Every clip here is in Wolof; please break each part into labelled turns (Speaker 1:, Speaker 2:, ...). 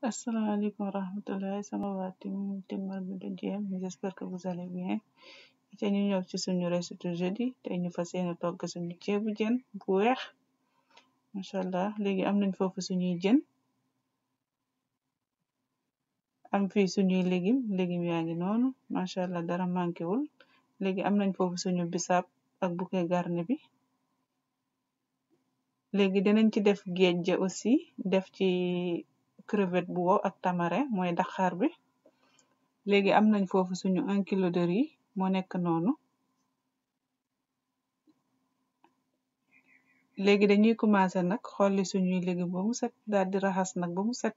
Speaker 1: Assalamu alaikum wa rahmatullahi sama waa team de Dienne, j'espère que vous allez bien. Tey ñu ñëw ci suñu recette jeudi tey ñu fas yéene togg suñu ceebu jën bu weex machallah. Léegi am nañ foofu suñuy jën, am fii suñuy légume yaa ngi noonu machallah, dara manqué wul. Léegi am nañ foofu suñu bisaab ak bouquet garni bi. Léegi dinañ ci def géej aussi, def ci crevette bu wow ak tamarin mooy daxaar bi. Léegi am nañ foofu suñu 1 kilo de riz moo nekk noonu. Léegi dañuy commencer nag xolli suñuy légume ba mu set, daal di raxas nag ba mu set.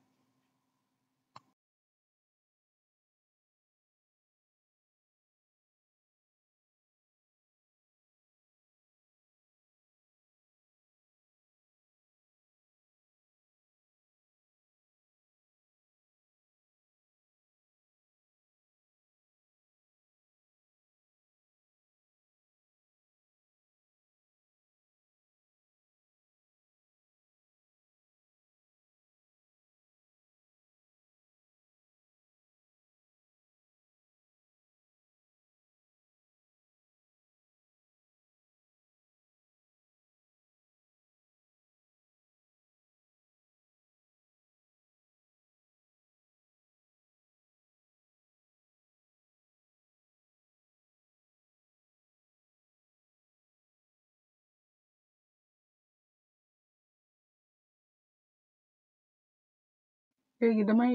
Speaker 1: Léegi damay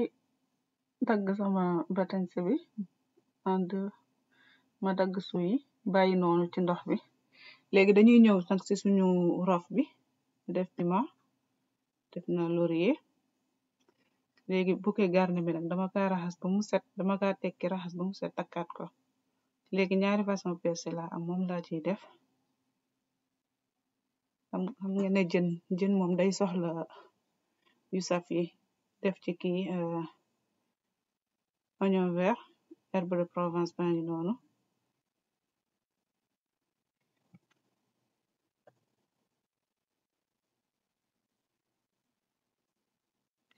Speaker 1: dagg sama batanse bi en deux, ma dagg suyi bàyyi noonu ci ndox bi. Léegi dañuy ñëw nag ci suñu rof bi def piment, def na laurier. Léegi bouquet garni bi nag dama ka raxas ba mu set, dama ka tekki raxas ba mu set takkaat ko. Léegi ñaari façon persil la am, moom laa ciy def. xam ngeen ne jën moom day soxla yu saf yi. Def ci kii oignon vert, herbe de Provence baa ngi noonu.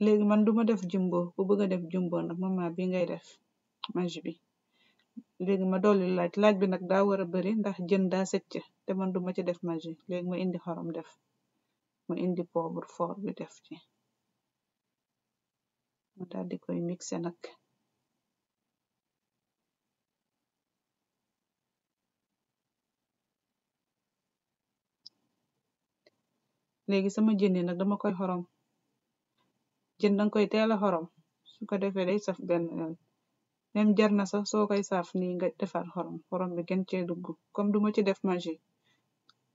Speaker 1: Léegi man duma def jumbo, ku bëgg a def jumbo nag mama bi ngay def magi bi. Léegi ma dolli laaj bi nag daa war a bari ndax jën daa secc te man duma ci def magi. Léegi ma indi xorom def, ma indi poivre fort bi def ci, ma daal di koy mixé nag. Léegi sama jën yi nag dama koy xorom. Jën danga koy teel a xorom, su ko defee day saf benn yoon. Même jar na sax soo koy saaf nii nga defaat xorom bi gën cee dugg. Comme duma ci def magi,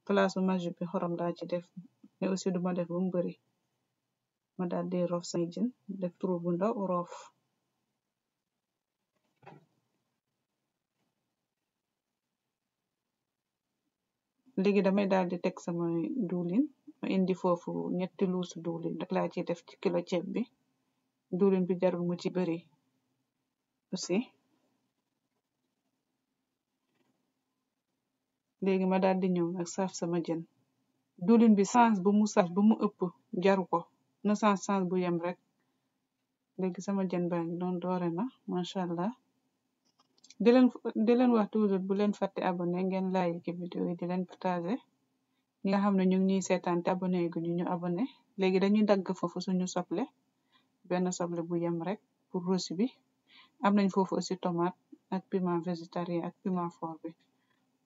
Speaker 1: place magi bi xorom laa ci def, mais aussi duma def ba mu bari. Ma daal di rof say jën, def trou bu ndaw roof. Léegi damay daal di teg sama diwlin, ma indi foofu ñetti luusu diwlin rek laa ciy def ci kilo ceeb bi. Diwlin bi jarul mu ci bari aussi. Léegi ma daal di ñëw ak saaf sama jën. Diwlin bi sens bu mu saf bu mu ëpp jaru ko, na sens bu yem rek. Léegi sama jën baa ngi doon doore na machallah. di leen wax toujours bu leen fàtte abonné, ngeen like vidéo yi, di leen partager. ñi nga xam ne ñu ngi ñuy seetaan te abonné gu ñu abonné. Léegi dañuy dagg foofu suñu soble, benn soble bu yem rek pour rosi bi. Am nañ foofu aussi tomate ak piment végétarien ak piment fort bi,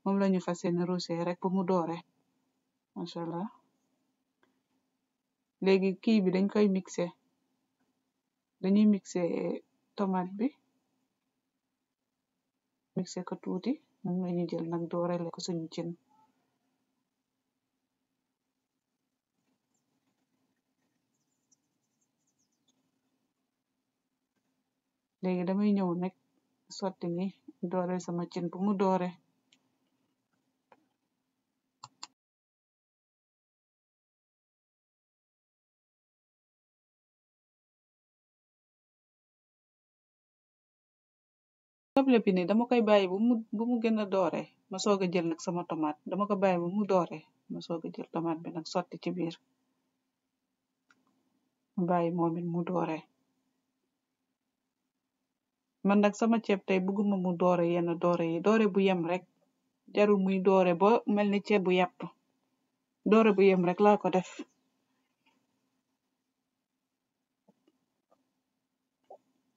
Speaker 1: moom lañu fas yéene rosé rek pour mu doore machallah. Léegi kii bi dañ koy mixé, dañuy mixé tomate bi, mixé ko tuuti, moom lañu jël nag doorele ko suñu cin. Léegi damay ñëw nag sotti ni doore sama cin bu mu doore. Soble bi ni dama koy bàyyi bu mu gën a doore, ma soog a jël nag sama tomate. Dama ko bàyyi bu mu doore, ma soog a jël tomate bi nag sotti ci biir, ma bàyyi moom it mu doore. man nag sama ceeb tey bëgguma mu doore yenn doore yi doore bu yem rek jarul muy doore ba mel ni ceeb bu yàpp doore bu yem rek laa ko def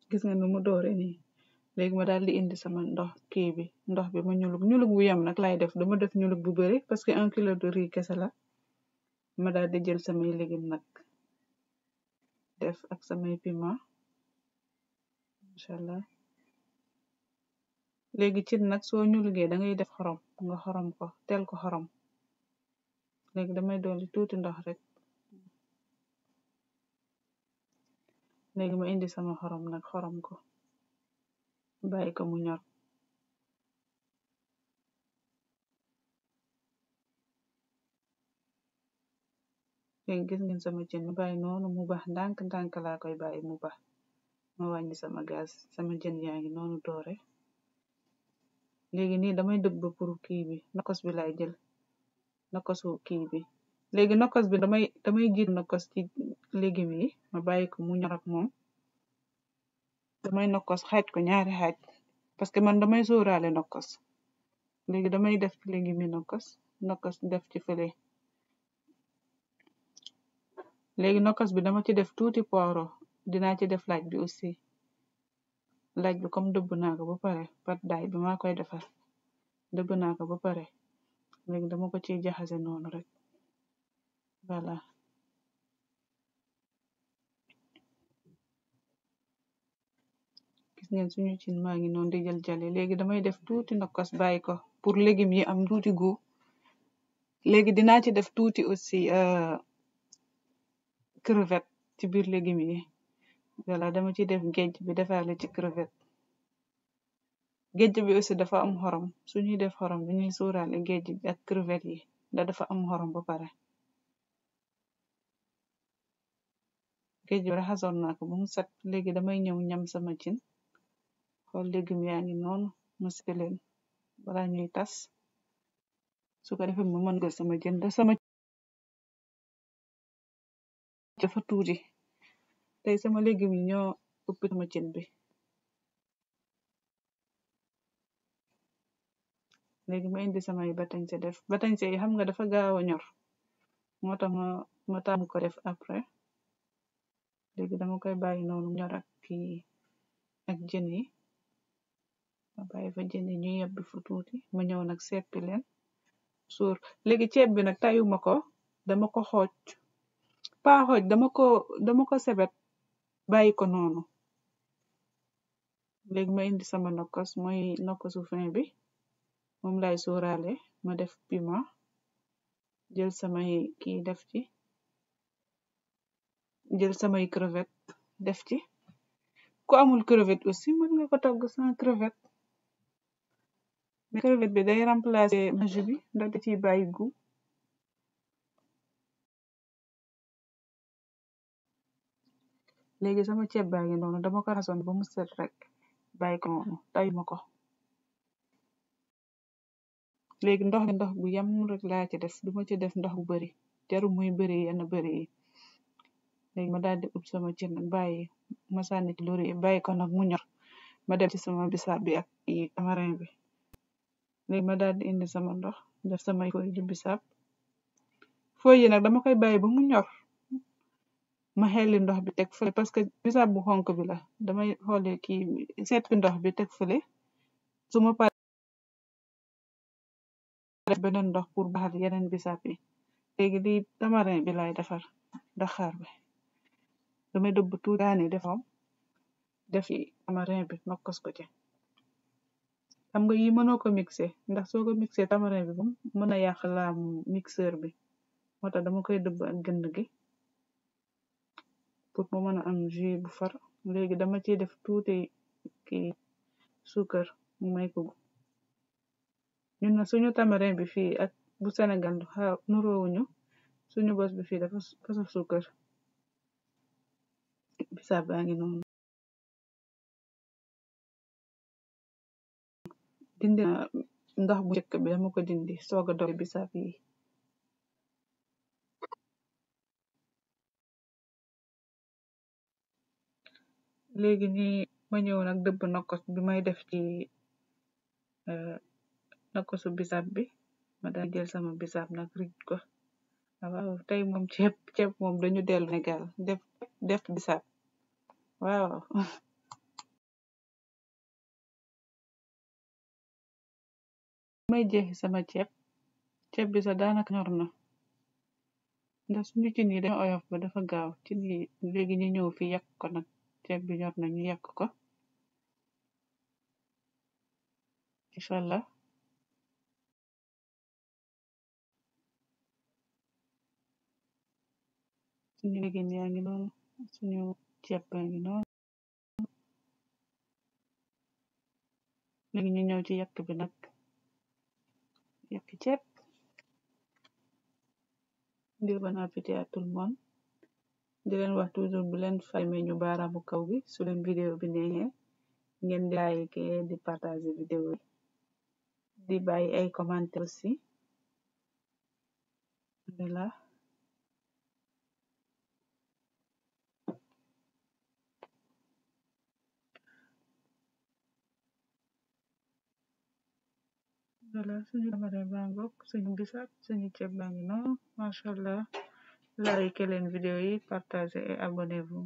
Speaker 1: gis nga nu mu doore nii léegi ma daal di indi sama ndox bi ma ñulug bu yem nag laay def dama def ñulug bu bari parce que 1 kilo de riz kese la ma daal di jël samay légumes nag def ak samay piment inshallah léegi cin nag soo ñulugee da ngay def xorom nga xorom ko teel ko xorom léegi damay dolli tuuti ndox rek léegi ma indi sama xorom nag xorom ko bàyyi ko mu ñor léegi gis ngeen sama jën ma bàyyi noonu mu baax ndànk laa koy bàyyi mu baax ma wàññi sama gaz sama jën yaa ngi noonu doore léegi nii damay dëbb pour kii bi nokkos bi lay jël nokkosu kii bi léegi nokkos bi damay jiit nokkos ci légumes yi ma bàyyi ko mu ñor ak moom damay nokkos xaaj ko ñaari xaaj parce que man damay sóoraale nokkos léegi damay def ci légumes yi nokkos def ci fële léegi nokkos bi dama ci def tuuti poivron dinaa ci def laaj bi aussi laaj bi comme dëbb naa ko ba pare pat daay bi maa koy defar dëbb naa ko ba pare léegi dama ko ciy jaxase noonu rek voilà gis ngeen suñu cin maa ngi noonu di jël jale léegi damay def tuuti nokkos bàyyi ko pour légumes yi am tuuti goût léegi dinaa ci def tuuti aussi crevette ci biir légumes yi voilà dama ci def géej bi defaale ci crevette géej bi aussi dafa am xorom suñuy def xorom dañuy sóoraale géej bi ak crevette yi dafa am xorom ba pare géej bi raxasoon naa ko ba mu set léegi damay ñëw ñam sama cin xool légumes yaa ngi noonu ma sike leen bala ñuy tas su ko defee ma mën sama jën da sama dafa tuuti tey sama légumes yi ñoo ëpp sama cin bi léegi ma indi samay batañse def batañse yi xam nga dafa gaaw a ñor moo tax ma taamu ko def après léegi dama koy bàyyi noonu ñor ak kii ak jën yi ma bàyyi fa jën yi ñu yebbi fu tuuti ma ñëw nag seppi leen suur léegi ceeb bi nag tayuma ko dama ko xooj dama ko sebet bàyyi ko noonu léegi ma indi sama nokkos mooy nokkosu fin bi moom lay sóoraale ma def piment jël samay kii def ci jël samay crevette def ci ku amul crevette aussi mën nga ko togg sans crevette mais crevette bi day remplacer maju bi ndax da ciy bàyyi goût léegi sama ceeb baa ngi noonu dama ko raxasoon ba mu set rek bàyyi ko noonu tayuma ko léegi ndox bu yam rek laa ci def duma ci def ndox bu bari jaru muy bari yenn bari yi léegi ma daal di ub sama cin nag bàyyi ma sànni ci lori bàyyi ko nag mu ñor ma dem ci sama bisaab bi ak tamarin bi léegi ma daal di indi sama ndox def samay fooy di bisaab fooy yi nag dama koy bàyyi ba mu ñor ma xelli ndox bi teg fële parce que bisaab bu xonk bi la damay xoole kii seppi ndox bi teg fële su ma pare def beneen ndox pour baxal yeneen bisaab yi léegi di tamarin bi lay defar daxaar bi damay dëbb tuutaani defam def tamarin bi nokkos ko ci xam nga yi mënoo ko mixé ndax soo ko mixé tamarin bi moom mën a yàq laam mixeur bi moo tax dama koy dëbb ak gënd gi pour mu mën a am jus bu far léegi dama ciy def tuuti kii suukar mu may ko ñun na suñu tamarin bi fii ak bu Sénégal xaw nuroowuñu suñu bos bi fii dafa saf suukar bisaab baa ngi noonu dindi ndox bu njëkk bi dama ko dindi sooga dog bisaab yi léegi ni ma ñëw nag dëbb nokkos bi may def ci nokkosu bisab bi ma daal jël sama bisab nag rij ko waaw tey moom ceeb moom dañu dellu Sénégal def bisab waaw may jeexi sama ceeb bi sax daanaka ñor na ndax suñu cin yi dañu oyof ba dafa gaaw cin yi léegi ñu ñëw fi yàq ko nag ceeb bi ñor na ñu yàq ko inshallah suñu léegin yaa ngi noonu suñu ceeb baa ngi noonu léegi ñu ñëw ci yàq bi nag yàq ceeb di bon appétit à tout le monde di leen wax toujours bu leen fayme ñu baaraamu kaw bi su leen vidéo bi neexee ngeen di like di partager vidéo yi di bàyyi ay commentaire aussi voilà suñu tamare bangok suñu bisab suñu ceeb baa ngi noonu machallah like leen vidéo yi partager et abonnez-vous